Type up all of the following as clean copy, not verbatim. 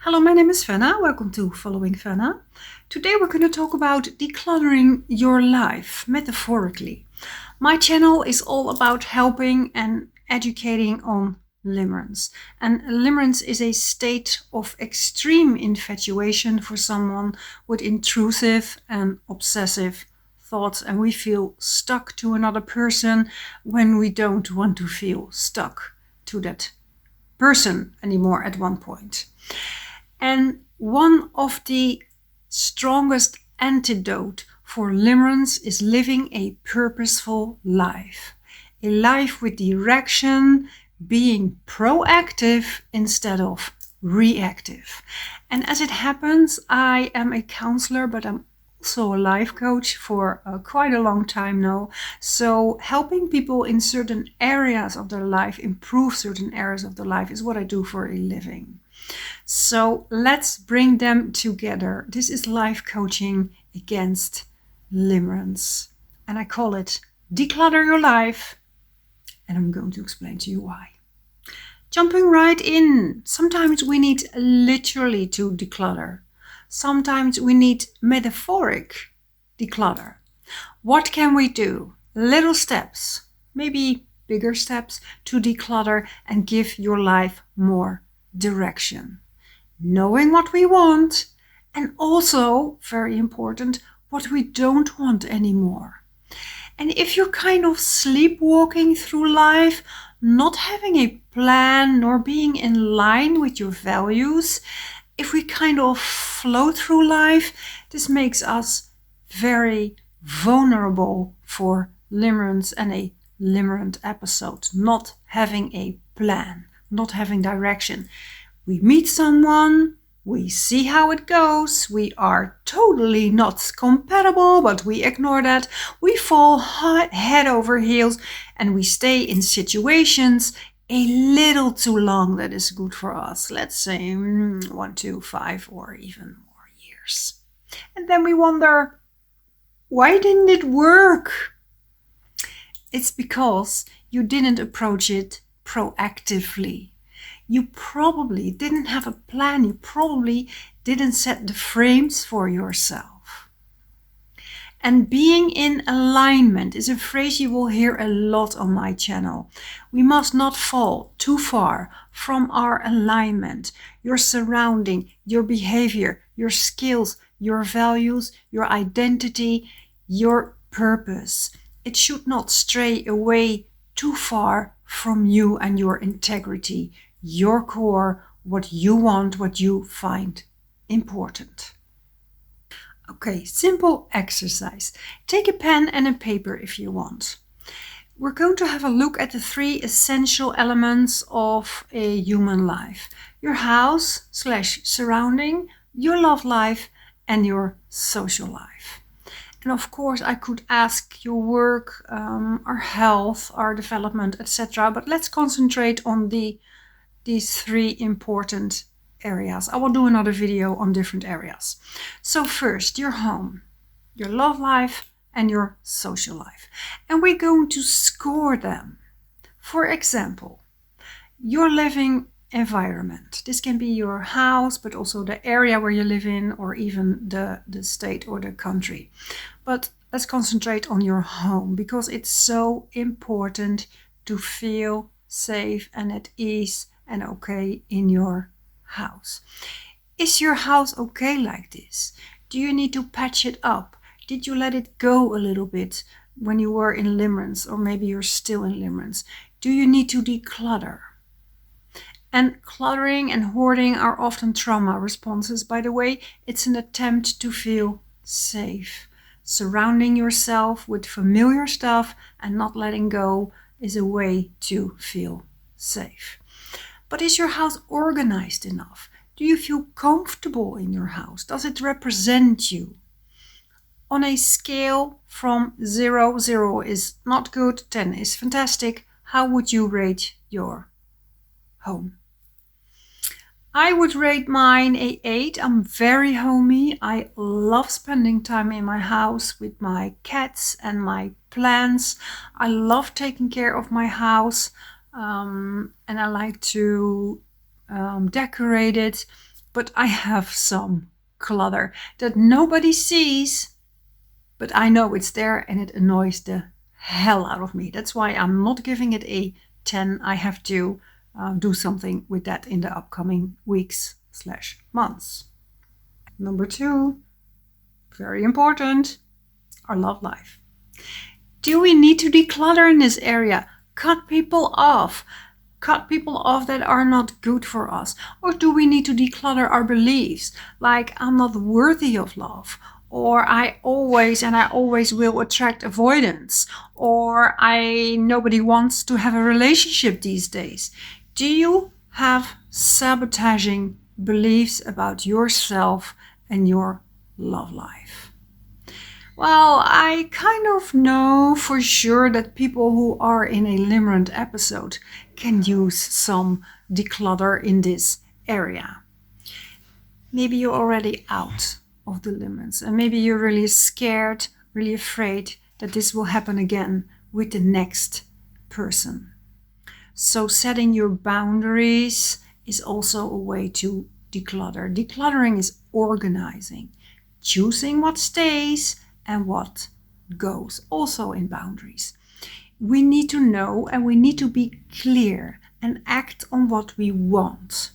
Hello, my name is Fenna. Welcome to Following Fenna. Today we're going to talk about decluttering your life, metaphorically. My channel is all about helping and educating on limerence. And limerence is a state of extreme infatuation for someone with intrusive and obsessive thoughts, and we feel stuck to another person when we don't want to feel stuck to that person anymore at one point. And one of the strongest antidote for limerence is living a purposeful life. A life with direction, being proactive instead of reactive. And as it happens, I am a counselor, but I'm also a life coach for quite a long time now. So helping people in certain areas of their life, improve certain areas of their life, is what I do for a living. So let's bring them together. This is life coaching against limerence. And I call it Declutter Your Life. And I'm going to explain to you why. Jumping right in. Sometimes we need literally to declutter. Sometimes we need metaphoric declutter. What can we do? Little steps, maybe bigger steps, to declutter and give your life more direction. Knowing what we want, and also, very important, what we don't want anymore. And if you're kind of sleepwalking through life, not having a plan nor being in line with your values, if we kind of float through life, this makes us very vulnerable for limerence and a limerent episode. Not having a plan, not having direction. We meet someone, we see how it goes, we are totally not compatible, but we ignore that. We fall head over heels and we stay in situations a little too long that is good for us. Let's say 1, 2, 5 or even more years. And then we wonder, why didn't it work? It's because you didn't approach it proactively. You probably didn't have a plan. You probably didn't set the frames for yourself. And being in alignment is a phrase you will hear a lot on my channel. We must not fall too far from our alignment. Your surrounding, your behavior, your skills, your values, your identity, your purpose. It should not stray away too far from you and your integrity, your core, what you want, what you find important. Okay, simple exercise. Take a pen and a paper if you want. We're going to have a look at the 3 essential elements of a human life. Your house / surrounding, your love life, and your social life. And of course, I could ask your work, our health, our development, etc. But let's concentrate on these 3 important areas. I will do another video on different areas. So first, your home, your love life, and your social life. And we're going to score them. For example, your living environment. This can be your house, but also the area where you live in, or even the state or the country. But let's concentrate on your home, because it's so important to feel safe and at ease and okay in your house. Is your house okay like this? Do you need to patch it up? Did you let it go a little bit when you were in limerence, or maybe you're still in limerence? Do you need to declutter? And cluttering and hoarding are often trauma responses, by the way. It's an attempt to feel safe. Surrounding yourself with familiar stuff and not letting go is a way to feel safe. But is your house organized enough? Do you feel comfortable in your house? Does it represent you? On a scale from 0 is not good, 10 is fantastic, how would you rate your home? I would rate mine a 8. I'm very homey. I love spending time in my house with my cats and my plants. I love taking care of my house, and I like to decorate it. but I have some clutter that nobody sees, but I know it's there and it annoys the hell out of me. That's why I'm not giving it a 10. I have to do something with that in the upcoming weeks/months. Number 2, very important, our love life. Do we need to declutter in this area? Cut people off. Cut people off that are not good for us? Or do we need to declutter our beliefs, like I'm not worthy of love, or I always will attract avoidance, or nobody wants to have a relationship these days? Do you have sabotaging beliefs about yourself and your love life? Well, I kind of know for sure that people who are in a limerent episode can use some declutter in this area. Maybe you're already out of the limerence and maybe you're really scared, really afraid that this will happen again with the next person. So setting your boundaries is also a way to declutter. Decluttering is organizing, choosing what stays and what goes, also in boundaries. We need to know and we need to be clear and act on what we want.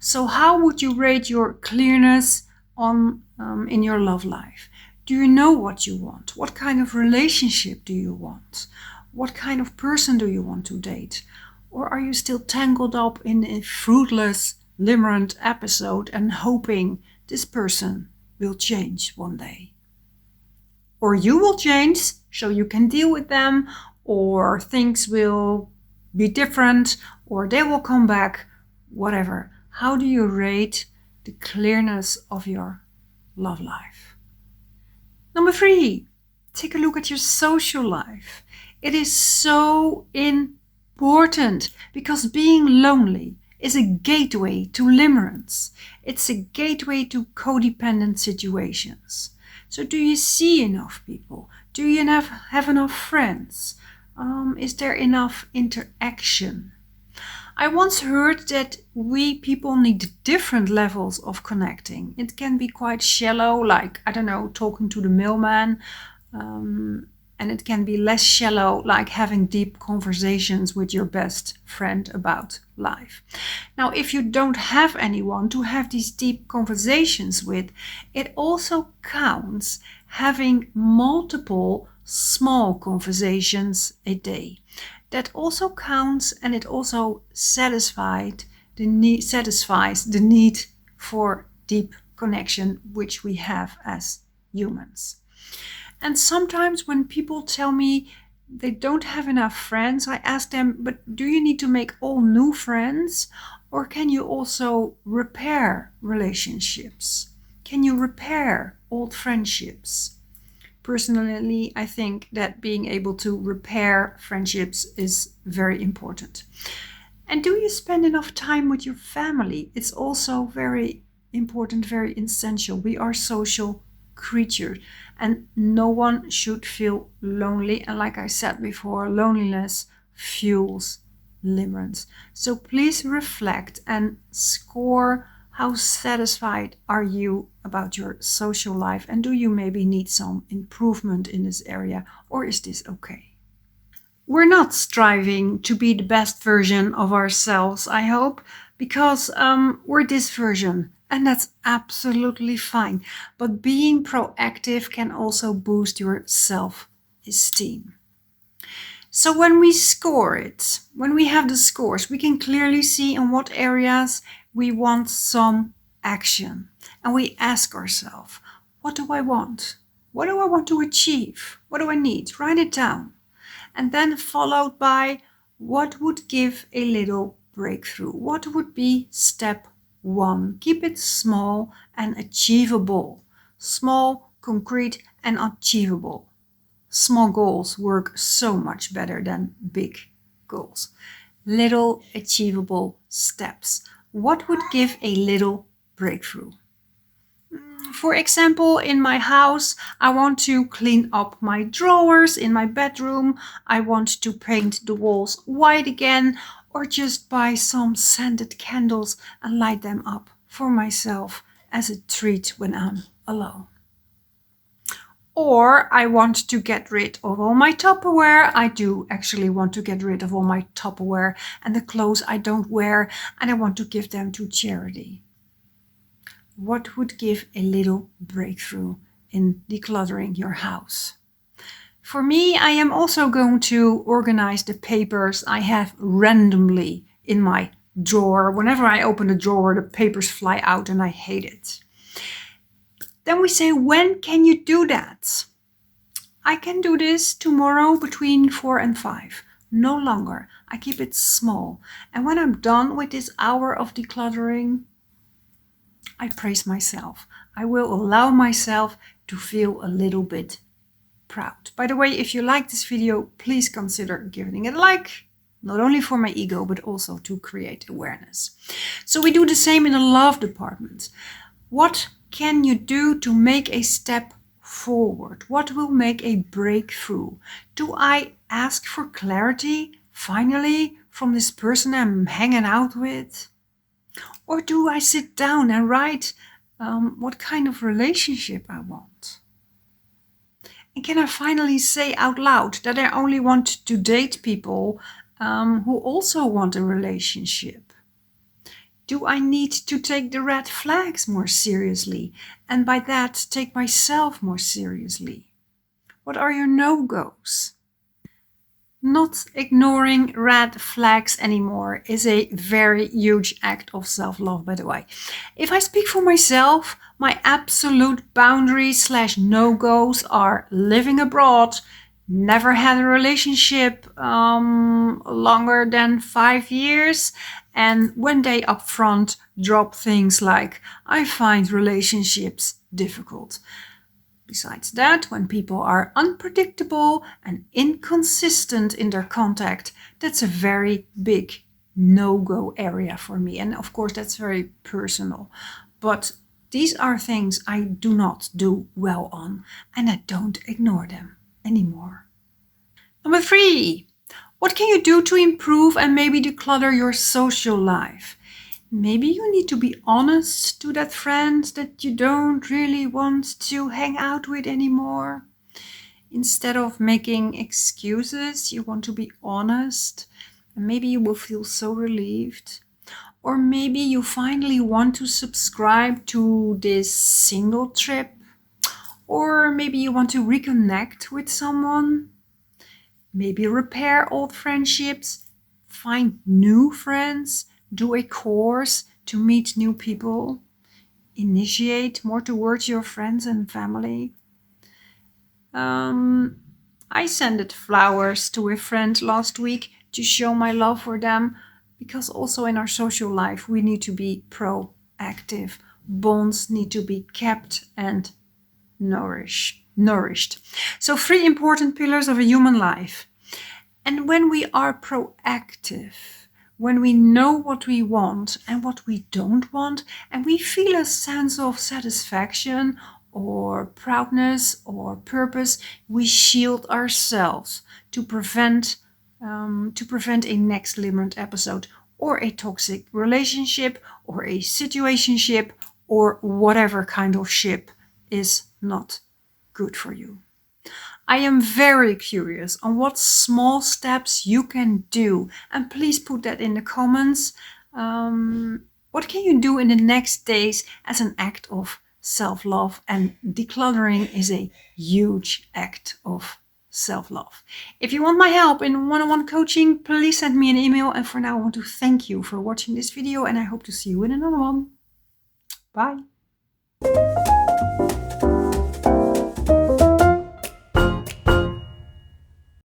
So how would you rate your clearness in your love life? Do you know what you want? What kind of relationship do you want? What kind of person do you want to date? Or are you still tangled up in a fruitless limerent episode and hoping this person will change one day? Or you will change so you can deal with them, or things will be different, or they will come back, whatever. How do you rate the clearness of your love life? Number 3, take a look at your social life. It is so important because being lonely is a gateway to limerence. It's a gateway to codependent situations. So do you see enough people? Do you have enough friends? Is there enough interaction? I once heard that we people need different levels of connecting. It can be quite shallow, like, I don't know, talking to the mailman. And it can be less shallow, like having deep conversations with your best friend about life. Now, if you don't have anyone to have these deep conversations with, it also counts having multiple small conversations a day. That also counts, and it also satisfies the need for deep connection, which we have as humans. And sometimes when people tell me they don't have enough friends, I ask them, but do you need to make all new friends? Or can you also repair relationships? Can you repair old friendships? Personally, I think that being able to repair friendships is very important. And do you spend enough time with your family? It's also very important, very essential. We are social creatures and no one should feel lonely. And like I said before, loneliness fuels limerence. So please reflect and score. How satisfied are you about your social life? And do you maybe need some improvement in this area? Or is this okay? We're not striving to be the best version of ourselves, I hope, because we're this version. And that's absolutely fine. But being proactive can also boost your self-esteem. So when we score it, when we have the scores, we can clearly see in what areas we want some action. And we ask ourselves, what do I want? What do I want to achieve? What do I need? Write it down. And then followed by what would give a little breakthrough? What would be step 1? Keep it small and achievable. Small, concrete, and achievable. Small goals work so much better than big goals. Little achievable steps. What would give a little breakthrough? For example, in my house, I want to clean up my drawers in my bedroom. I want to paint the walls white again, or just buy some scented candles and light them up for myself as a treat when I'm alone. Or I want to get rid of all my Tupperware. I do actually want to get rid of all my Tupperware and the clothes I don't wear, and I want to give them to charity. What would give a little breakthrough in decluttering your house? For me, I am also going to organize the papers I have randomly in my drawer. Whenever I open a drawer, the papers fly out and I hate it. Then we say, when can you do that? I can do this tomorrow between 4 and 5. No longer. I keep it small. And when I'm done with this hour of decluttering, I praise myself. I will allow myself to feel a little bit proud. By the way, if you like this video, please consider giving it a like. Not only for my ego, but also to create awareness. So we do the same in the love department. What can you do to make a step forward? What will make a breakthrough? Do I ask for clarity finally from this person I'm hanging out with? Or do I sit down and write what kind of relationship I want? And can I finally say out loud that I only want to date people who also want a relationship? Do I need to take the red flags more seriously, and by that take myself more seriously? What are your no-goes? Not ignoring red flags anymore is a very huge act of self-love, by the way. If I speak for myself, my absolute boundaries / no-goes are living abroad, never had a relationship longer than 5 years, and when they upfront drop things like, I find relationships difficult. Besides that, when people are unpredictable and inconsistent in their contact, that's a very big no-go area for me. And of course, that's very personal. But these are things I do not do well on, and I don't ignore them anymore. Number 3, what can you do to improve and maybe declutter your social life? Maybe you need to be honest to that friend that you don't really want to hang out with anymore. Instead of making excuses, you want to be honest, and maybe you will feel so relieved. Or maybe you finally want to subscribe to this single trip. Or maybe you want to reconnect with someone. Maybe repair old friendships, find new friends, do a course to meet new people, initiate more towards your friends and family. I sent flowers to a friend last week to show my love for them, because also in our social life we need to be proactive. Bonds need to be kept and nourished. So 3 important pillars of a human life. And when we are proactive, when we know what we want and what we don't want, and we feel a sense of satisfaction or proudness or purpose, we shield ourselves to prevent a next limerent episode or a toxic relationship or a situationship or whatever kind of ship is not good for you. I am very curious on what small steps you can do, and please put that in the comments. What can you do in the next days as an act of self-love? And decluttering is a huge act of self-love. If you want my help in one-on-one coaching, please send me an email. And for now, I want to thank you for watching this video, and I hope to see you in another one. Bye.